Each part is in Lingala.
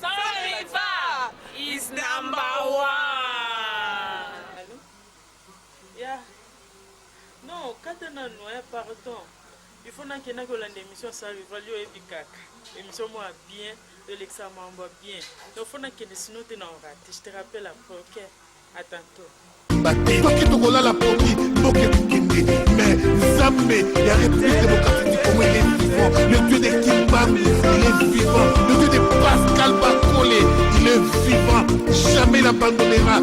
Sariva is number 1. Yeah. Non, quand on a noé, pardon. Il faut que nous ayons l'émission Sariva et Bikak. L'émission moi bien, de l'examen moi bien. Donc il faut que nous nous tenons en rate. Je te rappelle après, ok? À tantôt. Toki tokola la poki, boke kikindi. Mais Zambé, il y a République démocratique du Congo, il est vivant. Le dieu de Kimbangu, il est vivant. Le dieu de Pascal Bakole, il est vivant. Jamais il abandonnera,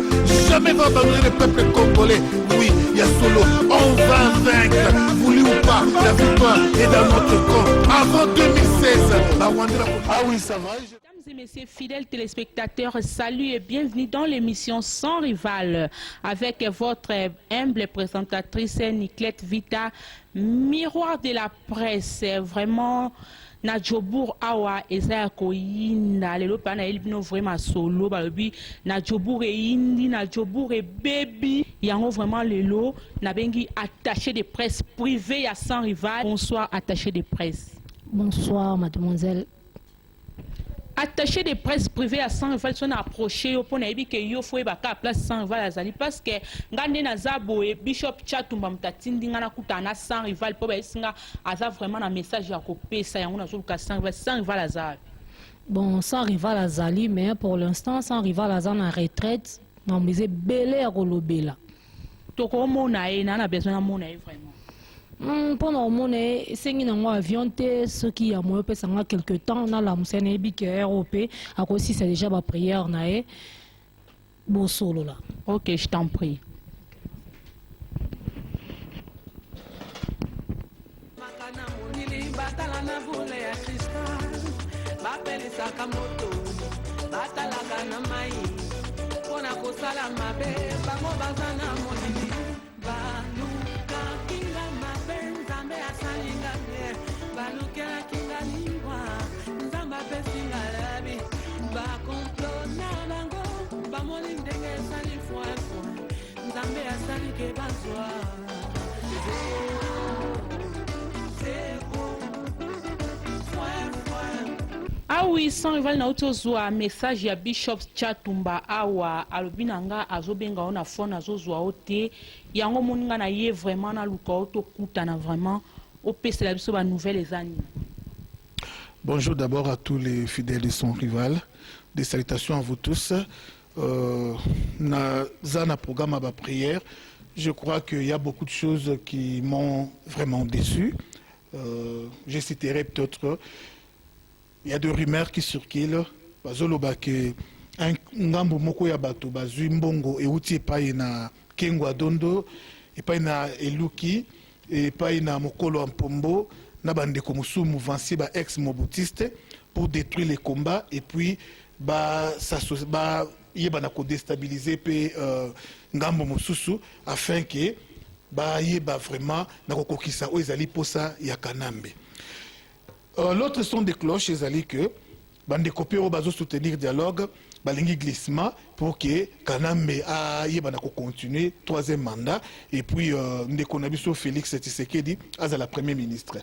jamais il va abandonner le peuple congolais. Oui, il y a solo, on va vaincre. Voulu ou pas, la victoire est dans notre camp. Avant 2016, ah oui, ça va. Mesdames et messieurs, fidèles téléspectateurs, salut et bienvenue dans l'émission Sans Rival avec votre humble présentatrice Niclette Vita, miroir de la presse. Vraiment, Nadjobour Awa Ezaya Koyinda, lelo pana elbino vraiment solo, balobi Nadjobour et Indi, Nadjobour et Baby, yango vraiment lelo, nabengi attaché de presse privé à Sans Rival. Bonsoir attaché de presse. Bonsoir mademoiselle. Attaché de presse privée à Sans Rival sont approchés au point que yo faut baka place Sans Rival azali parce que ngande na zabo et Bishop Chatumba mtatindi ngana kutana Sans Rival po ba isinga aza vraiment un message ya kopesa yango na zoluka Sans Rival azali. Bon, Sans Rival azali mais pour l'instant Sans Rival azali en retraite na musée belé à kolobela. Toko mona e na besoin na mona e vraiment. Pendant mon sengi na moi avion te ce qui a moi pesa nga quelque temps na la musene bi que ROP à cause si c'est déjà ma prière na e bo solo là. OK, je t'en prie. Ah oui, Sans Rival na utozwa message ya Bishop Chatumba awa alobinanga azobenga ona phone azozwa ote yango moninga na ye vraiment na luka oto kutana vraiment opesa la biso ba nouvelles années. Bonjour d'abord à tous les fidèles de Sans Rival. Des salutations à vous tous. Zana programme à ma prière. Je crois qu'il y a beaucoup de choses qui m'ont vraiment déçu. Je citerai peut-être, il y a des rumeurs qui circulent. Bazoloba que un ngambo moko ya bato bazui mbongo euti epai na Kengwa Dondo, epai na Eluki, epai na Mokolo Mpombo, na bandeko musu mouvancier ba ex-mobutiste pour détruire les combats et puis yeba ko déstabiliser pe ngambo mosusu afin que yeba vraiment na ko kokisa o ezali posa ya Kanambe. L'autre son des cloches ezali que bande kopero bazo soutenir dialogue balingi glissement pour que Kanambe yeba na ko continuer troisième mandat et puis ndeko na biso Félix Tshisekedi à la première ministre.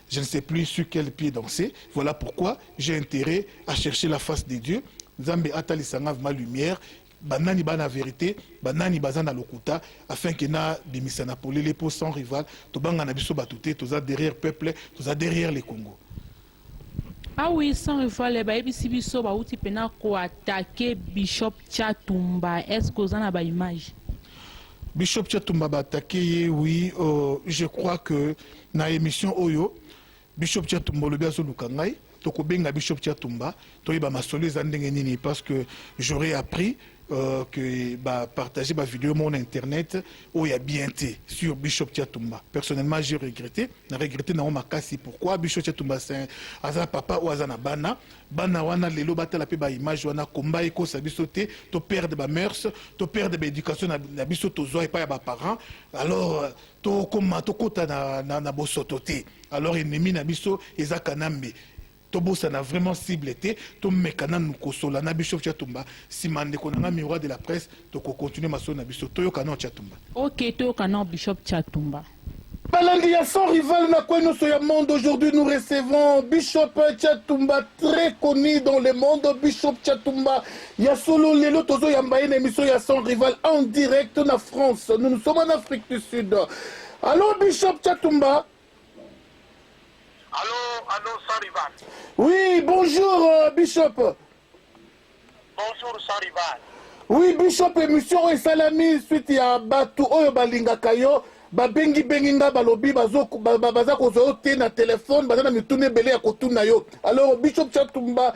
Je ne sais plus sur quel pied danser. Voilà pourquoi j'ai intérêt à chercher la face de Dieu. Nzambe atali sanga ma lumière, banani bana vérité, banani bazana lokuta, afin que na bimisana pour les pour Sans Rival, to banga na biso batouté, toza derrière peuple, toza derrière les Congo. Ah oui, Sans Rival ba ebisi biso ba uti pena ko attaquer Bishop Chatumba. Est-ce que vous en avez image? Bishop Chatumba ba attaqué, oui, je crois que na émission Oyo, Bishop Chatumba le biazo lukangai. Tokobenga Bishop Chatumba, toyeba masolo ezandenge nini parce que j'aurais appris que partager ma vidéo mon internet où il y a bien été sur Bishop Chatumba. Personnellement, j'ai regretté na makasi pourquoi Bishop Chatumba c'est un papa ou azana bana wana lelo batala pe ba image wana komba eko sabiso te to perdre ba mœurs, to perdre ba éducation na biso to zo et pas ba parents. Alors to koma to kota na bosoto te. Alors ennemi na biso eza Kanambe. Tobosa n'a vraiment ciblé, to mekana nous kosola na Bishop Chatumba, si mande konanga miroir de la presse, to continuer ma son na biso toyo kanon Chatumba. OK, toyo kanon Bishop Chatumba. Balandi ya sans rival na kwenu so ya monde. Aujourd'hui nous recevons Bishop Tchatumba, très connu dans le monde. Bishop Tchatumba ya solo lelo tozo yamba une émission ya sans rival en direct na France. Nous sommes en Afrique du Sud. Allô Bishop Tchatumba. Allô, sans rival. Oui, bonjour Bishop. Bonjour, sans rival. Oui, Bishop, émission et salami suite ya batu oyo balinga kayo. Babengi benginga balobi baza kozwa te na téléphone baza na mitune ebele ya kotuna yo. Alors Bishop Tchatumba,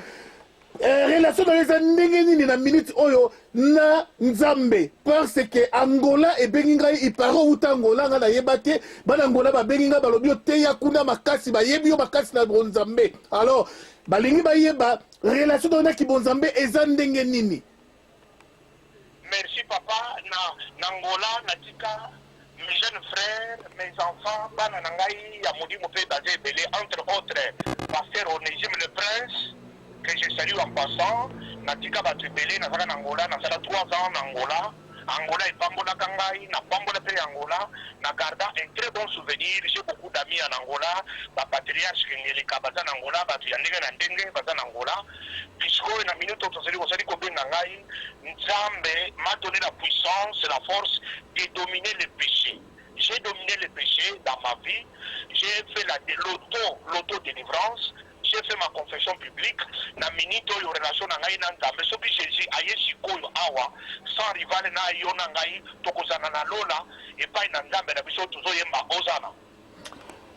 relation na eza ndenge nini na minute oyo na Nzambe, parce que Angola ebenginga iparo uta Angola nga na yeba te bana Angola babenginga balobi yo te ya kuna makasi bayebi yo makasi na Nzambe. Alors balingi bayeba relation na ki Nzambe eza ndenge nini? Merci papa na Angola natika mes jeunes frères, mes enfants, bana nangai ya modi mo pe basé belé entre autres pasteur Onésime le Prince que je salue en passant. Natika batu belé na sala Angola na sala 3 ans en Angola. Angola et Pambola Kangai, na Pambola pe Angola, na garda un très bon souvenir. J'ai beaucoup d'amis en Angola, ba patriarche Kengeli Kabazan Angola, ba Tuyandenge na Ndenge Bazan Angola. Puisque na minute tozali kozali ko benga ngai, Nzambe m'a donné la puissance, la force de dominer le péché. J'ai dominé le péché dans ma vie. J'ai fait l'auto-délivrance. J'ai fait ma confession publique. Na minute yo relation na ngai na Nzambe. Soki Jésus aye sikoyo awa sans rival na yo na ngai tokozana na lola et pas na Nzambe na biso tuzo yemba ozana.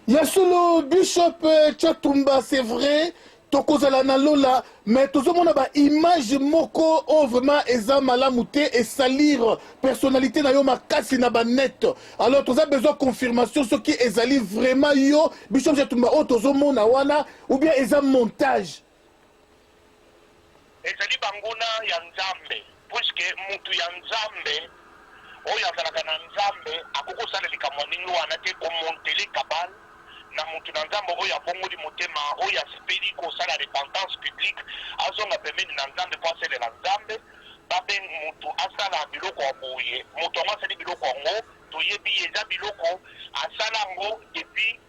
Yasolo Bishop Tchatumba, c'est vrai. Tokozala na lola, mais tout le monde a ba image moko o vraiment eza malamute et salir personnalité na yo makasi na ba net. Alors tu as besoin de confirmation ce qui ezali vraiment yo Bishop Tchatumba o tozo mona wana ou bien eza montage. Ezali banguna ya Nzambe, puisque mutu ya Nzambe oyo azalaka na Nzambe akoko sala likamwa ningi wana te ko montele kabal. Na mutu na Nzambe oyo abongoli motema oyo asepeli kosala repentance publique azonga pembeni na Nzambe po asalela Nzambe babe mutu asala biloko ya boye mutu yango asali biloko yango toyebi eza biloko asala yango depuis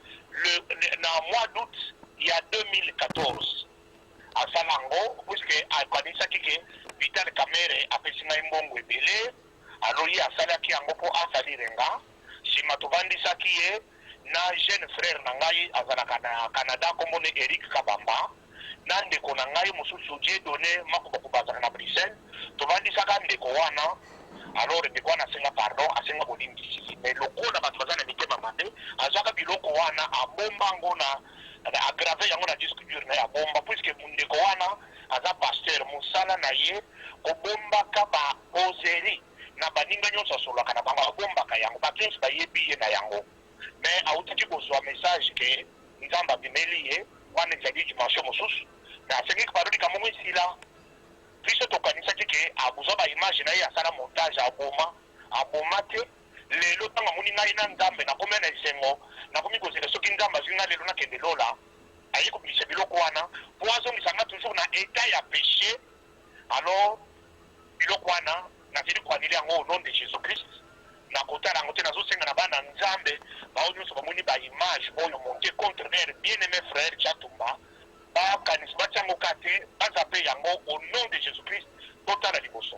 na mois d'août ya 2014 asala yango puisque akanisaki ke Vital Kamerhe apesi ngai mbongo ebele alors ye asalaki yango po asalirenga nsima tovandisaki ye na jeune frère na ngai azalaka na Canada kombone Eric Kabamba na ndeko na ngai mosusu Dieu donné makobo bazaka na Bruxelles tovandisaka ndeko wana alors ndeko wana asenga pardon asenga bolimbisi mais lokola bato baza na mitema mabe azwaka biloko wana abomba ngo na aggrave yango na disque dur na ya bomba puisque ndeko wana aza pasteur mosala na ye kobombaka ba ozeri na baninga nyonso asolwaka na bango abombaka yango bakensi bayebi ye na yango. Mais autaki kozwa message ke Nzambe abimeli ye wana ezali dimension mosusu mais asengeki baloli kamongo esila biso tokanisaki ke abuzwa baimage na ye asala montage aboma te lelo ntango amoni ngai na Nzambe nakomi na esengo nakomi kozela soki Nzambe azwi nga lelo nakende lola aye kobimisa biloko wana po azongisanga toujours na etat ya péché. Alors biloko wana nazali koanile yango au nom de Jésus Christ na kotala yango te nazosenga na bana Nzambe bao nyonso bamoni baimage oyo monte contre leur bien-aimé frère Tchatumba bakanisi batiango kate bazape yango au nom de Jésus Christ totala liboso.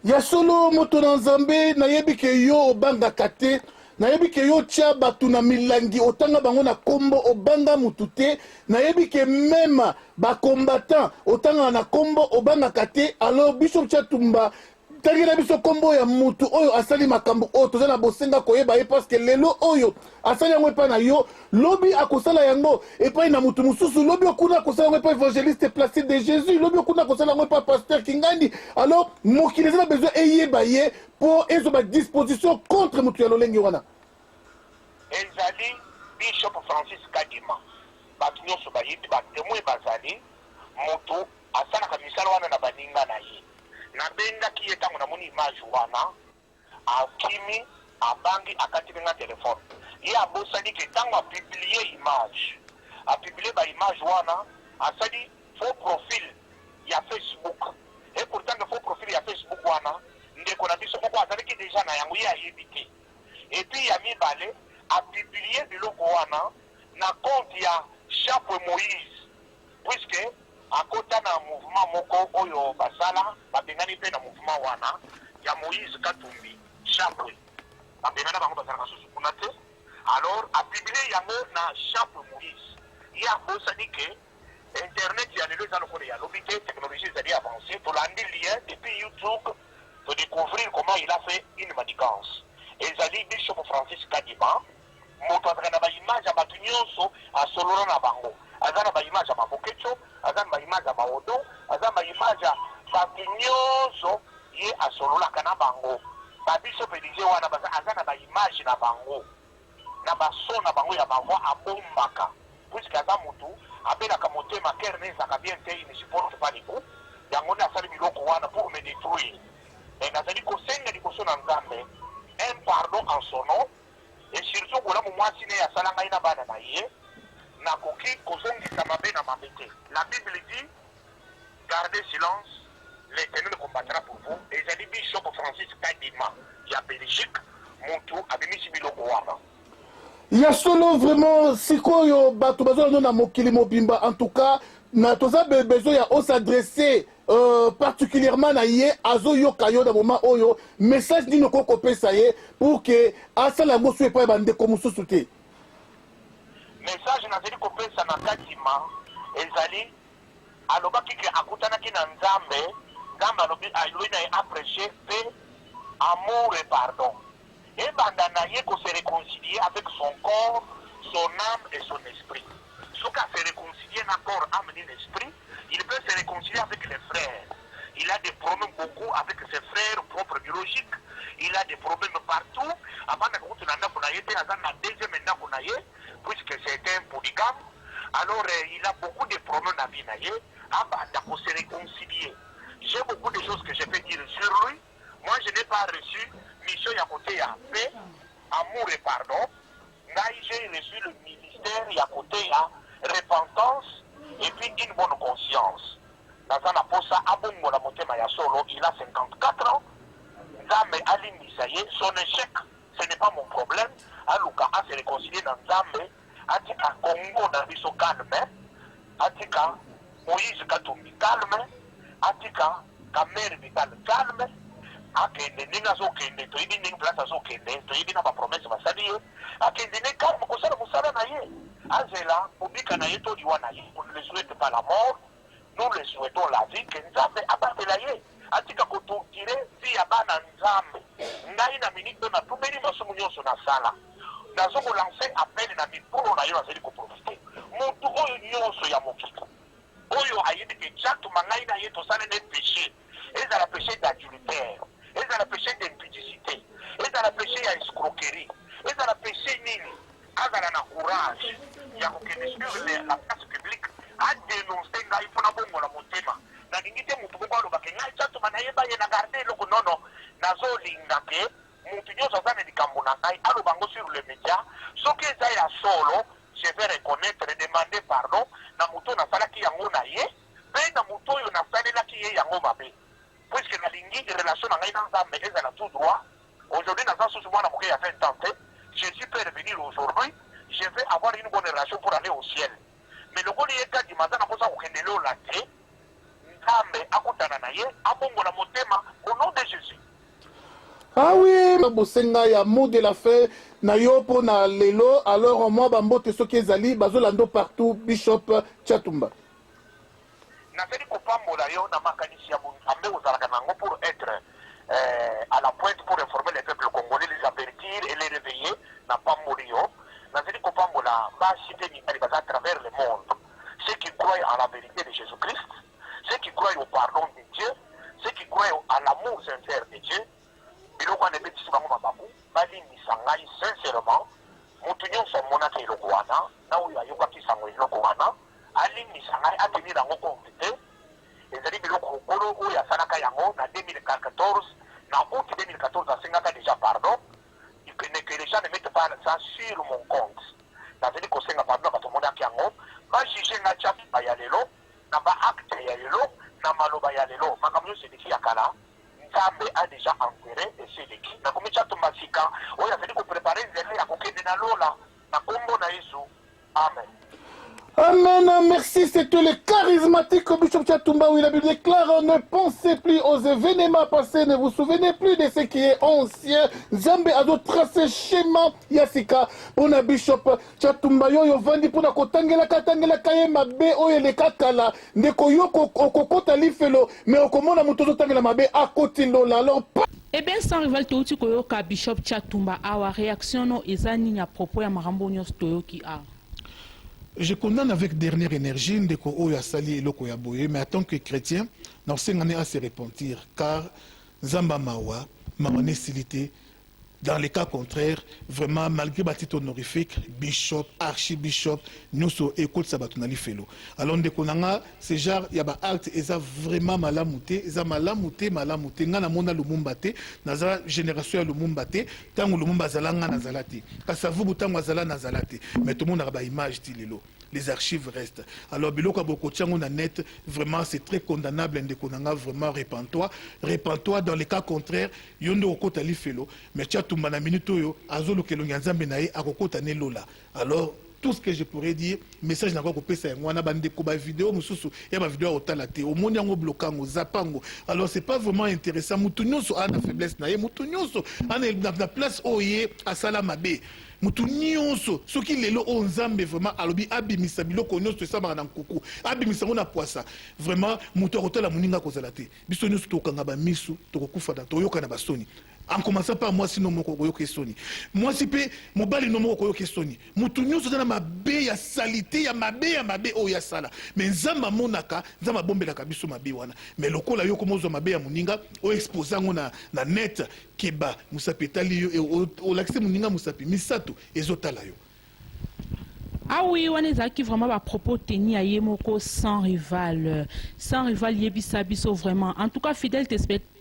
Ya solo moto na Nzambe nayebi ke yo obangaka te nayebi ke yo tia batu na milangi otanga bango na kombo obanga mutu te nayebi ke même bacombattant otanga na kombo obangaka te. Alors Bishop Tchatumba tangi na biso kombo ya mutu oyo asali makambo oyo toza na bosenga koyeba ye parce que lelo oyo asali yango epai na yo lobi akosala yango epai na mutu mosusu lobi okuna akosala yango epai évangéliste Placide de Jésus lobi okuna akosala yango epai pasteur Kingandi. Alors mokili eza na besoin eyeba ye po ezwa disposition contre mutu ya lolenge wana. Ezali Bishop Francis Kadima bato nyonso bayebi batemoin bazali moto asalaka misala wana na baninga na ye nabengaki ye ntango namoni image wana akimi abangi akatili nga telefone ye abosani ke ntango apiblie image apiblie baimage wana asali faux profil ya Facebook et pourtant le faux profil ya Facebook wana ndeko na biso moko azalaki deja na yango ye ayebi te et puis ya mibale apiblie wana na compte ya Chapeau Moïse puisque akota na mouvement moko oyo basala babengani pe na mouvement wana ya Moïse Katumbi Chapeau babengana bango basala kasusu kuna te alors a publié yango na Chapeau Moïse il y a bosani que internet ya lelo za lokole ya lobité technologie zali avancée pour l'andi lien depuis YouTube pour découvrir comment il a fait une manigance ezali Bishop Francis Kadima moto azana ba image ya batu nyonso asolona na bango azana ba image ya mabokecho azana ba image ya maodo azana ba image ya batu nyonso ye asolola kana bango ba Bishop Elisée wana azana ba image na bango na baso na bango ya bavoix abombaka puisque aza mutu abelaka motema kere nezaka bien te il ne supporte pas les coups yango nde asali biloko wana pour me détruire mais nazali kosenga liboso na Nzambe un pardon en son nom et surtout bolamu mwasi ne asala ngai na bana na ye nakoki kozongisa mabe na mabe te. La Bible dit gardez silence, l'Éternel combattra pour vous. Ezali Bishop Francis Kadima ya Belgique mutu abimisi biloko wana. Ya solo vraiment sikoyo bato bazo na mokili mobimba en tout cas na toza besoin ya s'adresser particulièrement na ye azo yoka yo na moment oyo message nino koko pesa ye pour que asala ngo so epa bande ko mususu te message na zeli kopesa na Kadima ezali alobaki ke akutanaki na Nzambe alobi na apprécier paix amour et pardon. Et Bandanaye qu'on se réconcilier avec son corps, son âme et son esprit. Ce qu'a se réconcilier dans corps, âme et l'esprit, il peut se réconcilier avec les frères. Il a des problèmes beaucoup avec ses frères propres biologiques. Il a des problèmes partout. Avant de la deuxième puisque c'est un polygame. Alors il a beaucoup de problèmes à vie. Avant de se réconcilier. J'ai beaucoup de choses que je peux dire sur lui. Moi, je n'ai pas reçu mission à côté à paix, amour et pardon. J'ai reçu le ministère à côté à repentance et puis une bonne conscience. Dans un aposa Abongo la Motema Yasolo, il a 54 ans. Nzambe Aline Isaye, son échec, ce n'est pas mon problème. Aluka a se réconcilié dans Nzambe, Atika Congo dans Biso calme, Atika Moïse Katumbi calme, Atika Kamer Vital calme. Akende ninga zokende toyibi ninga place azokende toyibi na ba promesse basali ye akende ne calme kosala musala na ye azela publika na ye to liwa na ye on ne le souhaite pas la mort nous le souhaitons la vie que Nzambe abatela ye atika kotortire vi ya bana Nzambe ngai na minute na tumeli masumu nyonso na sala nazo ko lancer appel na mipolo na yo azeli ko profiter mutu oyo nyonso ya mokiko oyo ayebi ke chatu mangai na ye to sala ne péché et à la péché d'adultère et dans le péché d'impudicité, et dans le péché il y a escroquerie, et dans le péché nini, à la courage, il y a aucune sur la place publique, à dénoncer, il faut n'avoir mon motema. La dignité, mon pouvoir, le bac, il y a un château, il y a gardé le non, non, nazo lingake, mon pignon, ça va être camonangai, à l'obango sur le média, ce que ça y a solo, je vais reconnaître et demander pardon, na mouton na sala ki yango na ye, mais na mouton yo na sala la ki ye yango mabe. Puisque la ligne de relation dans Nzambe est à tout droit. Aujourd'hui, dans un sous-mois, il y a 20 ans, Jésus peut revenir aujourd'hui. Je vais avoir une bonne relation pour aller au ciel. Mais le gars est dit, maintenant, on a la tête. Nzambe akutana na ye, abongola motema au nom de Jésus. Ah oui, bosenga ya mot de la fin na yo po na lelo alors moi bambote soki ezali bazolando partout Bishop Chatumba. Nazali kopambola yo na makanisi ya Nzambe ozalaka nango pour être à la pointe pour informer les peuples congolais, les avertir et les réveiller na pamboli yo. Nazali kopambola basi pe mibali baza à travers le monde. Ceux qui croient en la vérité de Jésus-Christ, ceux qui croient au pardon de Dieu, ceux qui croient à l'amour sincère de Dieu, biloko na betisi bango mabaku balimisa ngai sincèrement mutu nyonso amonaka eloko wana na oyo ayokaki sango eloko wana alimisa ngai atenir yango konvite ezali biloko okolo oyo asalaka yango na 2014 na août 2014 asengaka déjà pardon que les gens ne mettent pas ça sur mon compte nazali kosenga pardon bato omonaki yango bajuge nga Chatumba ya lelo na baacte ya lelo na maloba ya lelo makambo nyonso eleki ya kala Nzambe a déjà enterré et c'est l'équipe. Na komi Chatumba sika, oyo azali ko préparer nzela ya kokende na lola. na kombo na Yesu. Amen. Amen, merci. C'était le charismatique Bishop Tchatumba où il a déclaré ne pensez plus aux événements passés, ne vous souvenez plus de ce qui est ancien. Zambe a d'autres tracé schéma Yasika. On a Bishop Tchatumba yo vandi pour la kotangela kaye mabe oye le kakala. Ndeko yo kokota lifelo mais okomona mutozo tangela mabe a kotilola. Alors Eh bien, sans rival Toyoti Koyoka, Bishop Tchatumba, a réaction no ezani à propos ya marambo nyos Toyoki a. Je condamne avec dernière énergie Ndeko Oya Sali et Loko Yaboye, mais en tant que chrétien, nous sommes à se repentir, car Zamba Mawa, Mawane Silité, dans les cas contraires, vraiment, malgré le titre honorifique, bishop, archibishop, nous sommes écoute Sabatunali Fellow. Alors, Ndeko Nanga, c'est genre, il y a des actes, ils ont vraiment malamouté, ils ont malamouté, Nana Mona Lumumbate, Naza génération Lumumbate, Tango Lumumba Zalanga Nazalati, Kasavubu Tango Zala Nazalati, mais tout le monde a une image Tilelo. Les archives restent. Alors, Biloko Bokotchango na net, vraiment, c'est très condamnable. Ndeko Nanga, vraiment, répands-toi. Dans les cas contraires, Yondo Okota Lifelo, mais Tchatumba na minuto yo, Azolo Kelonganzambe nae, Akokota Nelola. Alors, tout ce que je pourrais dire, message n'a pas coupé ça. Moi, on a bandé koba vidéo, mususu, y a ma vidéo au talate, au monde yango blokango, zapango. Alors, c'est pas vraiment intéressant. Moutounyoso a na faiblesse nae, Moutounyoso a na place oye à Salamabe. Mutu nyonso soki lelo o nzambe vraiment alobi abimisa biloko nyonso esambaka na nkuku abimisa ngo na poisa vraiment mutu akotala moninga kozala te biso nyonso tokanga bamisu tokokufa na toyoka na basoni en commençant par moi sinon moko koyoka soni moi si pe mobali no moko koyoka soni mutu nyonso na mabe ya salité ya mabe o ya sala mais nzamba monaka nzamba bombelaka biso mabe wana mais lokola yo komozo mabe ya moninga o exposer ngo na net keba musapi etali yo o lakise moninga musapi misato ezotala yo. Ah oui, on est qui vraiment à propos tenir à Yemoko sans rival Yebisa Biso vraiment. En tout cas, fidèles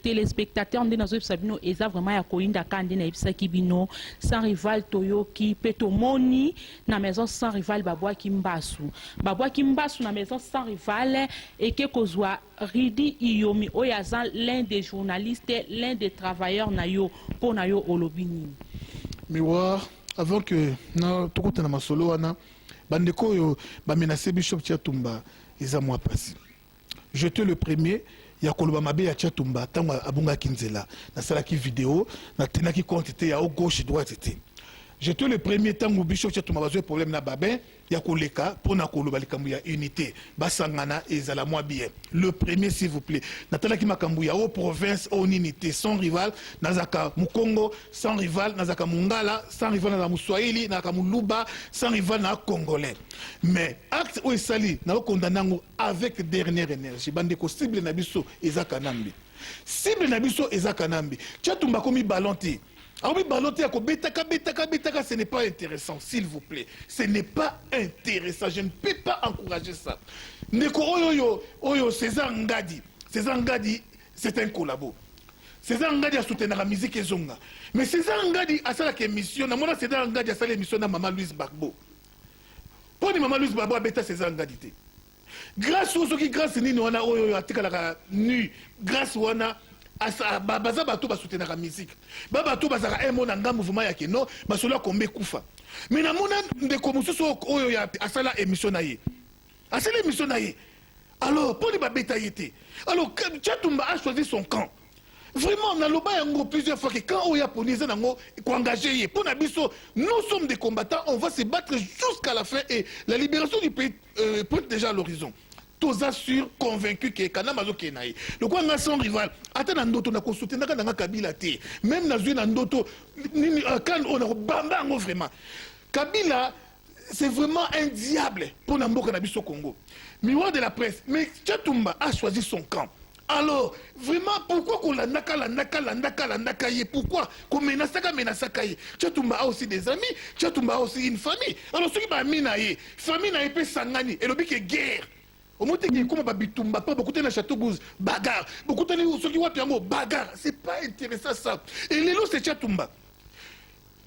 téléspectateurs, on est dans ce Sabino et ça vraiment à Koinda Kande na Yebisa Kibino sans rival Toyo qui Peto Moni na maison sans rival Babwa Kimbasu na maison sans rival et que kozwa Ridi Iyomi Oyazan l'un des journalistes, l'un des travailleurs nayo pour nayo Olobini. Miroir, avant que na tokota na masolo wana bandeko yo ba menacer Bishop Tchatumba eza moi passé. J'étais le premier ya koloba mabe ya Tchatumba tango abunga kinzela na salaki vidéo na tenaki compte te ya au gauche droite te. J'étais le premier temps où Bishop Tchatumba a un problème na babin ya koleka pour na koloba likambu ya unité basangana ezala moi bien. Le premier s'il vous plaît. Natala ki makambu ya au province au unité sans rival nazaka Mukongo sans rival nazaka Mungala sans rival na Muswahili nazaka Muluba sans rival na Congolais. Mais acte o esali na condamnango avec dernière énergie bande ko cible na biso ezaka nambi. Cible na biso ezaka nambi. Tchatumba komi ballonté. Ah oui, baloté, ce n'est pas intéressant, s'il vous plaît. Ce n'est pas intéressant. Je ne peux pas encourager ça. Ndeko Oyo, César Ngadi, c'est un collabo. César Ngadi a soutenu la musique et zonga. Mais César Ngadi a fait la émission, César Ngadi a fait l'émission de Maman Louise Bagbo. Pour Maman Louise Bagbo a bêta César Ngadi. Grâce aux qui grâce ni nous on a Oyo a la nu, grâce wana baza bato ba soutenir la musique baba to bazaka un mot na nga mouvement ya keno basolo kombe kufa mais na mona ndeko mususu oyo ya asala émission na ye alors pour les babeta yete alors Tchatumba a choisi son camp. Vraiment, on a loba yango plusieurs fois que quand on y a ponizé nango ko engagé pour na biso nous sommes des combattants, on va se battre jusqu'à la fin et la libération du pays pointe déjà à l'horizon. Tous assurent convaincus que Kanama Zokenaï. Le quoi n'a son rival. Attends, Nandoto n'a consulté n'a Kabila té. Même n'a vu Nandoto quand on a bambango vraiment. Kabila, c'est vraiment un diable pour Nambo Cannabis au Congo. Miroir de la presse. Mais Tchatumba a choisi son camp. Alors, vraiment, pourquoi qu'on la nakaye? Pourquoi qu'on menasakaye? Tchatumba a aussi des amis, Tchatumba a aussi une famille. Alors, ceux qui m'a mis naïe, famille naïe peut sangani, et le but est guerre. Au moins, comme Babitumba, pas beaucoup de château Gouze, bagarre. Beaucoup de ceux qui voient Piango, bagarre. C'est pas intéressant ça. Et Lélo, c'est Tchatumba.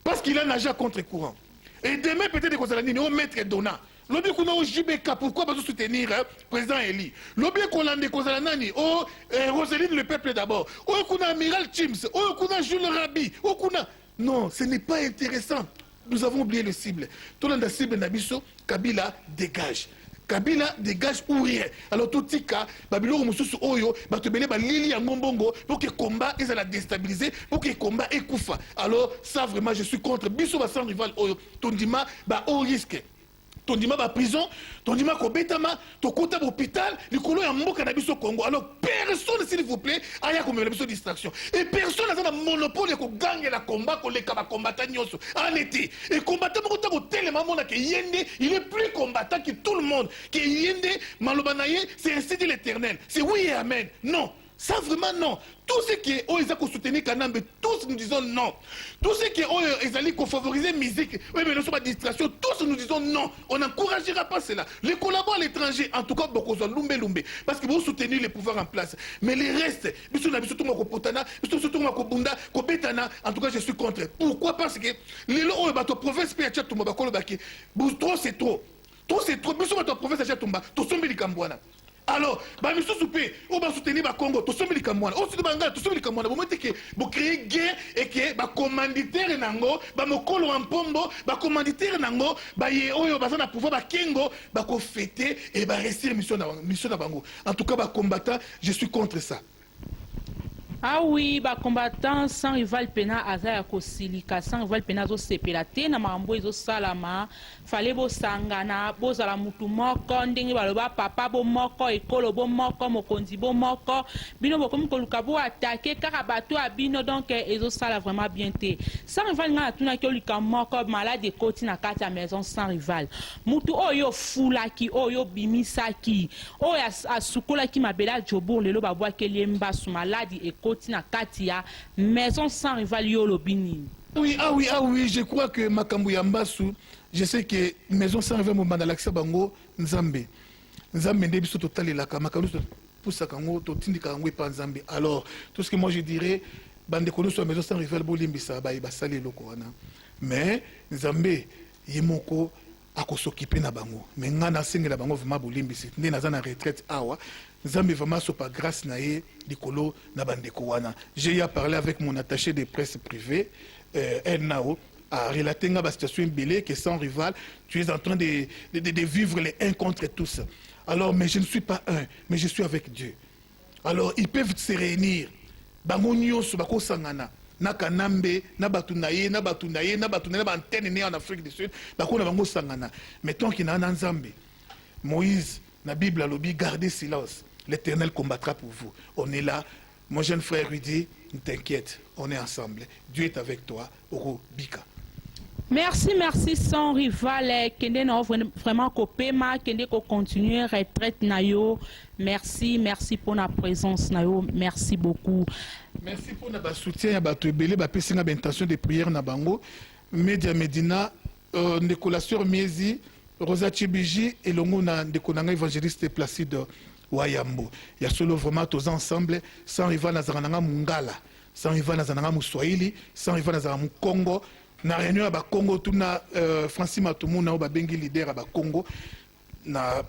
Parce qu'il a nagé à contre-courant. Et demain, peut-être que c'est au maître Dona. L'objet qu'on a au JBK, pourquoi pas soutenir président Eli? L'objet qu'on a des nani, oh Roseline le peuple d'abord. Oh qu'on a Amiral Chims, oh qu'on a Jules Rabi, oh qu'on a. Non, ce n'est pas intéressant. nous avons oublié le cible. Tout le monde cible Nabiso, Kabila dégage. Kabila dégage ou rien. Alors tout tika, Babilo Moussousou Oyo, Batobele Balili à Ngombongo, pour que le combat est à la déstabiliser, pour que le combat est koufa. Alors ça vraiment je suis contre. Biso va sans rival Oyo, Tondima, au risque. Tondima ba prison, Tondima ko betama, to kota hôpital, le colo ya mboka na biso Congo. Alors personne s'il vous plaît, aya ko mele biso distraction. Et personne n'a un monopole ko gagner la combat ko les combattants nyoso. En été. Et combattant ko ta ko tellement mona ke yende, il est plus combattant que tout le monde. Que yende malobanaye, c'est ainsi dit l'Éternel. C'est oui et amen. Non. Ça vraiment non. Tout ce qui est ils ont soutenu Kanambe, tous nous disons non. Tout ce qui est ils allaient favoriser la musique, oui mais nous sommes à distraction, tous nous disons non. On n'encouragera pas cela. Les collaborateurs à l'étranger, en tout cas, beaucoup sont lumbe. Parce que vous soutenez les pouvoirs en place. Mais les restes, en tout cas je suis contre. Pourquoi? Parce que les lois de la province, trop c'est trop. Trop c'est trop. Mais sur la province, tout sommes les Cambouana. Alors, Bamiso Soupé, on va soutenir le Congo, tout sommes les Cambouana. On se demande, tout sommes les Cambouana. Vous mettez que vous créez guerre et que les commanditaires nango, Bamokolo en pombo, les commanditaires nango, Oyo, Bazana pouvoir, Kengo, Bako fêter et réussir mission na bango. En tout cas, combattant, je suis contre ça. Ah oui, bah combattant sans rival pena azaya kosilika sans rival pena zo sepelate na mambo ezo salama fale bo sangana bo zala mutu moko ndenge baloba papa bo moko ekolo bo moko mokonzi bo moko bino bokomi koluka bo attaquer kaka bato abino donc ezo sala vraiment bien te sans rival nga tuna ki olika moko malade koti na kati ya maison sans rival mutu oyo fulaki oyo bimisaki oyo asukolaki mabela jobour lelo babwa kelemba su maladi ekoti na katia maison sans rival yolo bini. Oui, je crois que Makambu Yambasu, je sais que maison sans rival Mobanda Laksa Bango, Nzambe. Nzambe Ndebiso total et la Kamakalu Poussa Kango, Totindi Kango et Panzambe. Alors, tout ce que moi je dirais, Bande Kono sur maison sans rival Bolimbisa, Basali Lokoana. Mais Nzambe, Yemoko, ako s'occuper na bango mais ngana singa na bango vraiment bolimbisi ndé naza na retraite awa nzambe vraiment so pas grâce na ye likolo na bandeko wana. J'ai eu parlé avec mon attaché de presse privée Nao a relaté nga ba situation belé que sans rival tu es en train de vivre les uns contre tous. Alors mais je ne suis pas un mais je suis avec Dieu. Alors ils peuvent se réunir bango nyonso bako sangana na Kanambe, na Batunaye, na Batunaye, na Batunaye, na Bantene né en Afrique du Sud, bakona bango sangana. Mettons qu'il y a un Nzambe. Moïse, na Bible a lobby, gardez silence. L'Éternel combattra pour vous. On est là. Mon jeune frère lui dit, ne t'inquiète, on est ensemble. Dieu est avec toi. Oro Bika. Merci sans rival kende na vraiment kopema kende ko continuer retraite na yo. Merci pour la présence na yo. Merci beaucoup. Merci pour notre soutien à Bato Ebele, bapesinga intention de prière na bango. Media Medina, Nicolas Sur Miezi, Rosa Chibiji et Longona Ndekonanga évangéliste Placide Wayambo. Il y a solo vraiment tous ensemble, sans rival Nazarananga Mungala, sans rival Nazaranga Mouswahili, sans rival Nazaranga Congo. Na réunion à Congo, tout na Francis Matoumou na babengi leader à Congo na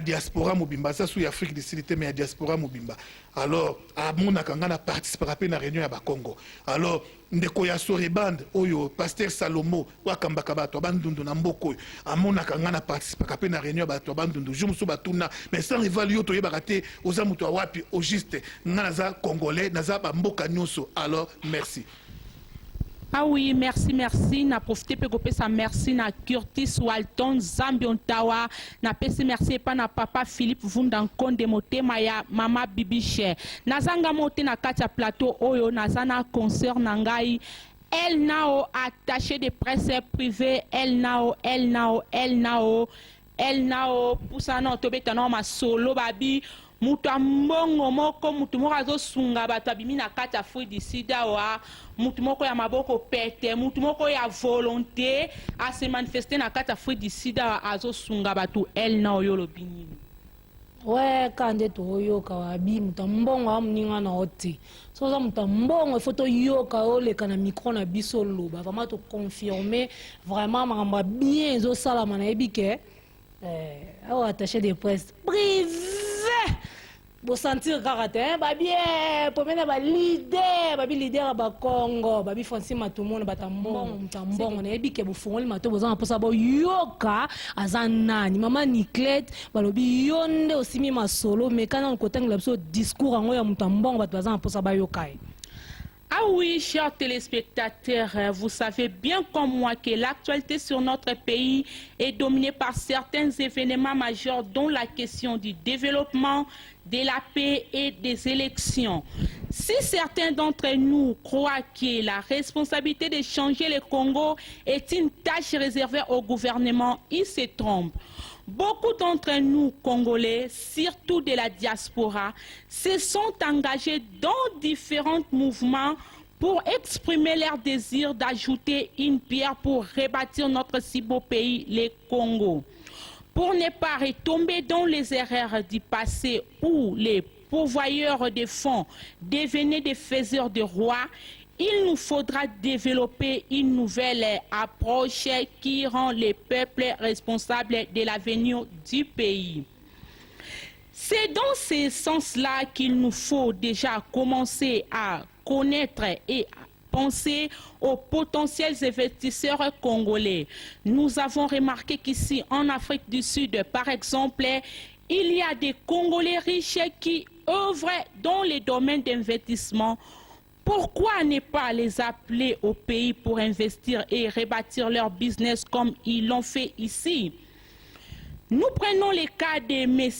diaspora mobimba ça sous Afrique du Sud mais à diaspora mobimba. Alors à mon akanga na participer à la réunion à Congo. Alors ndeko ya Soreband oyo pasteur Salomo wa kambaka bato bandundu na mboko à mon akanga na participer à la réunion à bato bandundu jumsu batuna mais sans rival yo to yebakate oza muto wapi au juste naza congolais naza ba mboka nyonso. Alors merci. Ah oui, merci. Na profité pour ça merci na Curtis Walton Zambiontawa. Na pesi merci pas na papa Philippe Vundankonde motema ya mama Bibiche. Na zanga moté na katia plateau oyo na zana concert na ngai. El Nao attaché de presse privée. El Nao. Poussa na tobeta na ma solo babi. Mutu mbongo moko mutu moko azosunga bato abimi na kati ya Afrique du Sud awa mutu moko ya maboko pete mutu moko ya volonté a se manifester na kati ya Afrique du Sud awa azosunga bato El Nao yo lobini. Ouais, kande to yoka wabi mutu mbongo amninga na oti. So za mutu mbongo photo yoka oleka na micro na biso loba vraiment to confirmer vraiment mamba bien zo sala mana ebike attaché de presse privé bosentir kaka te babie pomena leader bakongo babi Francine Matumona batambongo mutambongo nayebi ke bofungoli mato bozana mposa boyoka aza nani mama Niclette balobi yo nde osimi masolo me kana okotangela biso discours yango ya mutambongo bato bazana mposa bayoka ye. Ah oui, chers téléspectateurs, vous savez bien comme moi que l'actualité sur notre pays est dominée par certains événements majeurs dont la question du développement, de la paix et des élections. Si certains d'entre nous croient que la responsabilité de changer le Congo est une tâche réservée au gouvernement, ils se trompent. Beaucoup d'entre nous, Congolais, surtout de la diaspora, se sont engagés dans différents mouvements pour exprimer leur désir d'ajouter une pierre pour rebâtir notre si beau pays, le Congo. Pour ne pas retomber dans les erreurs du passé où les pourvoyeurs de fonds devenaient des faiseurs de rois, il nous faudra développer une nouvelle approche qui rend les peuples responsables de l'avenir du pays. C'est dans ce sens-là qu'il nous faut déjà commencer à connaître et penser aux potentiels investisseurs congolais. Nous avons remarqué qu'ici, en Afrique du Sud, par exemple, il y a des Congolais riches qui œuvrent dans les domaines d'investissement. Pourquoi ne pas les appeler au pays pour investir et rebâtir leur business comme ils l'ont fait ici? Nous prenons le cas de M.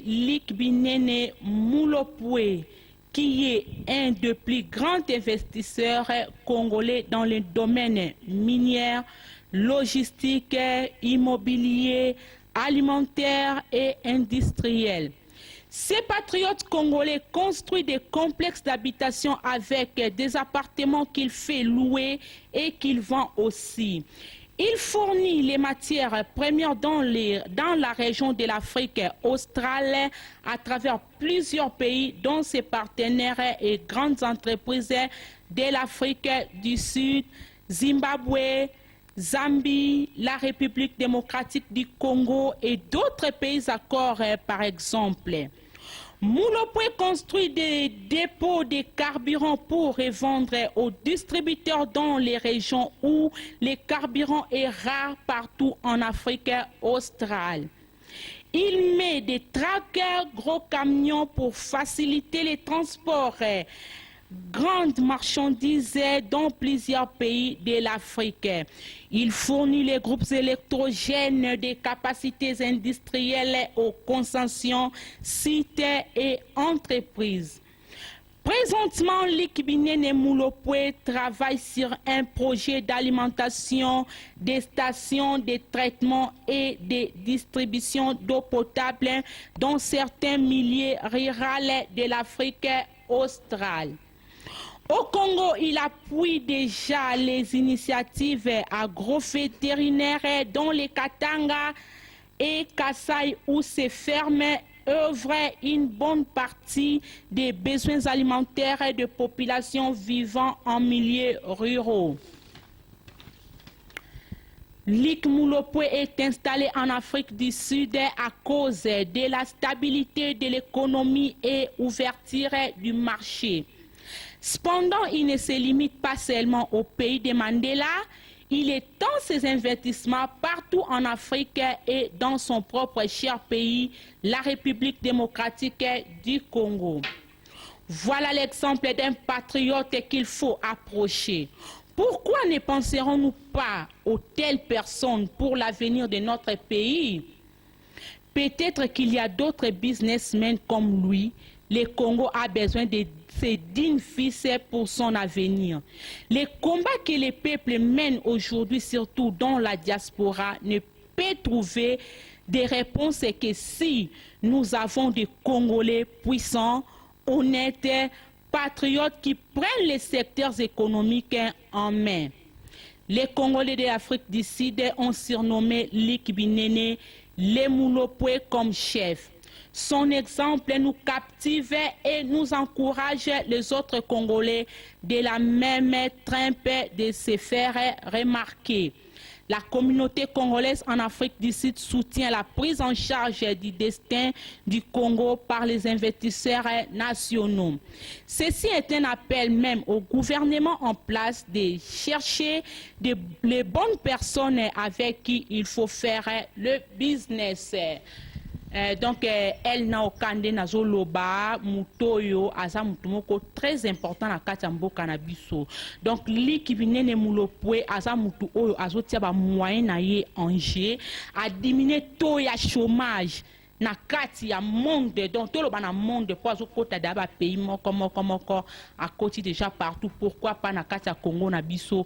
Likbinene Mulopwe, qui est un des plus grands investisseurs congolais dans le domaine minier, logistique, immobilier, alimentaire et industriel. Ces patriotes congolais construisent des complexes d'habitation avec des appartements qu'il fait louer et qu'il vend aussi. Il fournit les matières premières dans la région de l'Afrique australe à travers plusieurs pays dont ses partenaires et grandes entreprises de l'Afrique du Sud, Zimbabwe, Zambie, la République démocratique du Congo et d'autres pays accords par exemple. Mulopwe construit des dépôts de carburant pour revendre aux distributeurs dans les régions où le carburant est rare partout en Afrique australe. Il met des trackers gros camions pour faciliter les transports grandes marchandises dans plusieurs pays de l'Afrique. Il fournit les groupes électrogènes des capacités industrielles aux concessions, sites et entreprises. Présentement, Likbinene Mulopwe travaille sur un projet d'alimentation des stations de traitement et de distribution d'eau potable dans certains milieux ruraux de l'Afrique australe. Au Congo, il appuie déjà les initiatives agrovétérinaires dans les Katanga et Kasaï où ces fermes œuvrent une bonne partie des besoins alimentaires de populations vivant en milieux ruraux. Lik Mulopwe est installé en Afrique du Sud à cause de la stabilité de l'économie et ouverture du marché. Cependant, il ne se limite pas seulement au pays de Mandela, il étend ses investissements partout en Afrique et dans son propre cher pays, la République démocratique du Congo. Voilà l'exemple d'un patriote qu'il faut approcher. Pourquoi ne penserons-nous pas aux telles personnes pour l'avenir de notre pays? Peut-être qu'il y a d'autres businessmen comme lui. Le Congo a besoin de ses dignes fils pour son avenir. Les combats que les peuples mènent aujourd'hui, surtout dans la diaspora, ne peut trouver des réponses que si nous avons des Congolais puissants, honnêtes, patriotes qui prennent les secteurs économiques en main. Les Congolais de l'Afrique du Sud ont surnommé Likbinene Mulopwe comme chef. Son exemple nous captive et nous encourage les autres Congolais de la même trempe de se faire remarquer. La communauté congolaise en Afrique du Sud soutient la prise en charge du destin du Congo par les investisseurs nationaux. Ceci est un appel même au gouvernement en place de chercher les bonnes personnes avec qui il faut faire le business. Donc, elle n'a aucun nazoloba mutoyo aza mutumoko très important na katambo cannabis. Donc, li qui vient ne mulopwe aza mutu oyo azotia ba moyen na ye Angers a diminuer taux ya chômage na kati ya monde donc tout le bana monde pour azokota daba pays moko à côté déjà partout pourquoi pas na kati ya Congo na biso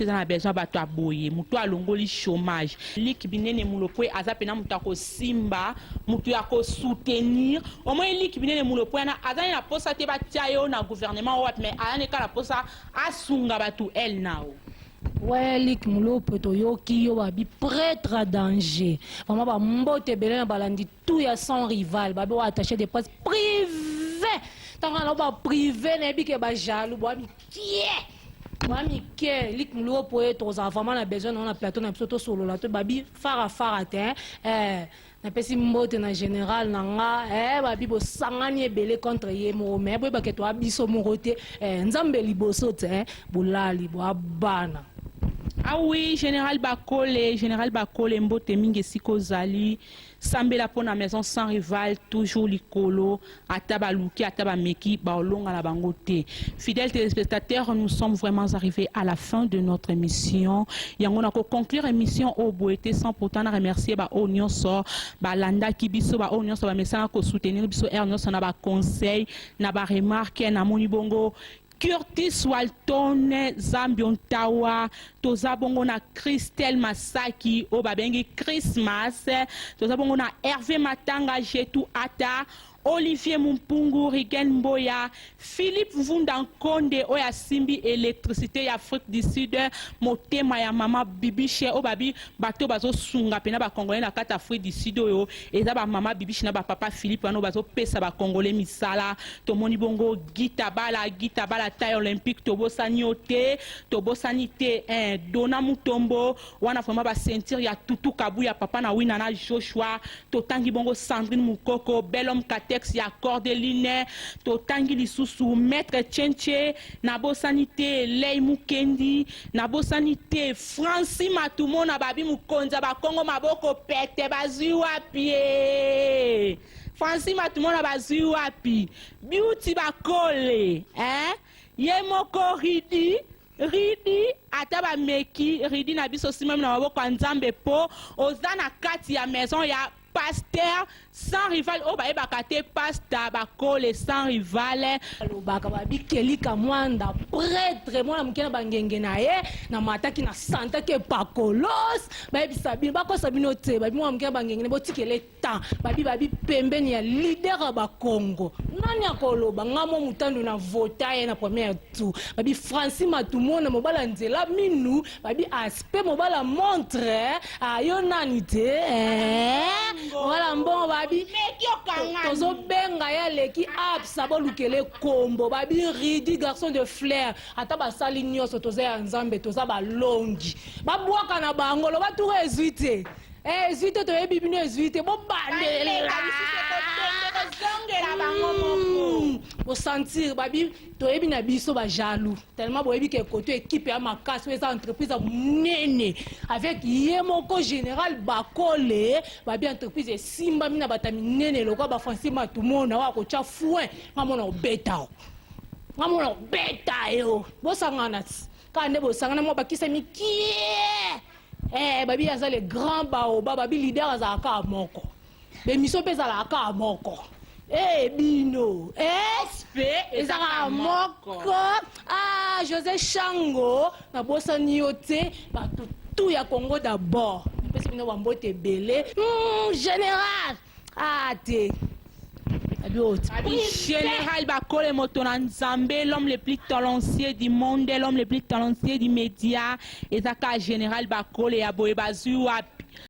na besoin bato aboye mutu alongoli chômage liki binene mulopwe azapena mutu akosimba mutu ako soutenir au moins liki binene mulopwe na azani na posa te batia yo na gouvernement wat mais ayane kala posa asunga batu el nao. Ouais, lik mulopo toyoki yo babi prêtre à danger. Vraiment ba mbote belena balandi tout ya sans rival. Babi wa attaché des postes privés. Tant qu'on ba privé ne bi ke ba jaloux, ba mi kie. Ba mi kie lik mulopo et aux enfants na besoin on a plateau na psoto solo la to babi fara te. Na pesi mbote na général nanga babi bo sangani ebele contre ye mo mais boy ba ke to abiso mo roté nzambe liboso te bulali bo abana. Ah oui, Général Bakole, Mbote Minge Sikozali, Sambela pour la maison sans rival, toujours l'icolo, Ataba Luki, Ataba Meki, Baolong à la Bangote. Fidèles téléspectateurs, nous sommes vraiment arrivés à la fin de notre émission. Et on a conclure l'émission au Boété sans pourtant remercier Ounion Sor, Landa Kibiso, Ounion Sor, mais ça a soutenir Biso Ernos, on a conseil, on a remarqué, on a Monibongo. Curtis Walton, Zambion Tawa, Tozabongo na Christelle Masaki, Obabengi Christmas, Tozabongo na Hervé Matanga, Jetou Ata, Olivier Mumpungu, Rigen Mboya, Philippe Vundankonde, Oya Simbi électricité Afrique du Sud, Motema ya mama Bibiche, Obabi, Bato Bazo Sunga, Pena ba Congolais na kata Afrique du Sud, Eza ba mama Bibiche na ba papa Philippe, Ano Bazo Pesa ba Congolais Misala, Tomoni Bongo, Gitabala taille olympique, Tobosani Ote, Tobosani Te, Dona Mutombo, Wana Fama ba sentir ya Tutu Kabu ya papa na Winana Joshua, Totangi Bongo Sandrine Mukoko, Belhomme Katex ya Cordeline, Totangi Lisusu, Maître Tchenche, Nabo Sanité, Lei Mukendi, Nabo Sanité, Francis Matumo na Babi Mukonza, ba Kongo Maboko Pete, Bazu Wapie. Francis Matumo na Bazu Wapi. Beauty Bakole, Yemoko Ridi ataba meki Ridi na biso si même na maboko nzambe po ozana kati ya maison ya pasteur sans rival o bae bakate pasteur Bakole sans rival lobaka babi kelika mwanda prêtre mwana mukena bangenge na ye na mataki na santa ke pakolos babi sabi bako sabino te babi mwana mukena bangenge ne botikele temps babi pembeni ya leader ba Congo nani akoloba ngamo mutandu na vota ye na première tour babi Francis Matumo na mobala nzela minu babi aspect mobala montre ayo nani te voilà bon babi tozo benga ya leki absa bolukele kombo babi Ridi garçon de flair ata basali nyoso toza ya nzambe toza balongi babwaka na bangolo batu résuité zuite to yebi bino zuite bo bandele bo sentir babi to yebi na biso ba jaloux tellement bo yebi ke côté équipe ya makasi eza entreprise nene avec yemoko général Bakole babi entreprise simba mina batami nene lokwa ba Francis Matumo na wa ko cha fouin ngamona obeta yo bo sangana kande bo sangana mo bakisa mikie babi aza le grand baoba babi leader azalaka moko bemission mpe ezalaka moko bino ezalaka moko José Chango nabosani yo te bato tu ya Congo d'abord napesi bino bambote ebele général te Général Bakole Motona Nzambe, l'homme le plus talentueux du monde, l'homme le plus talentueux du média, et Général Bakole Aboebazu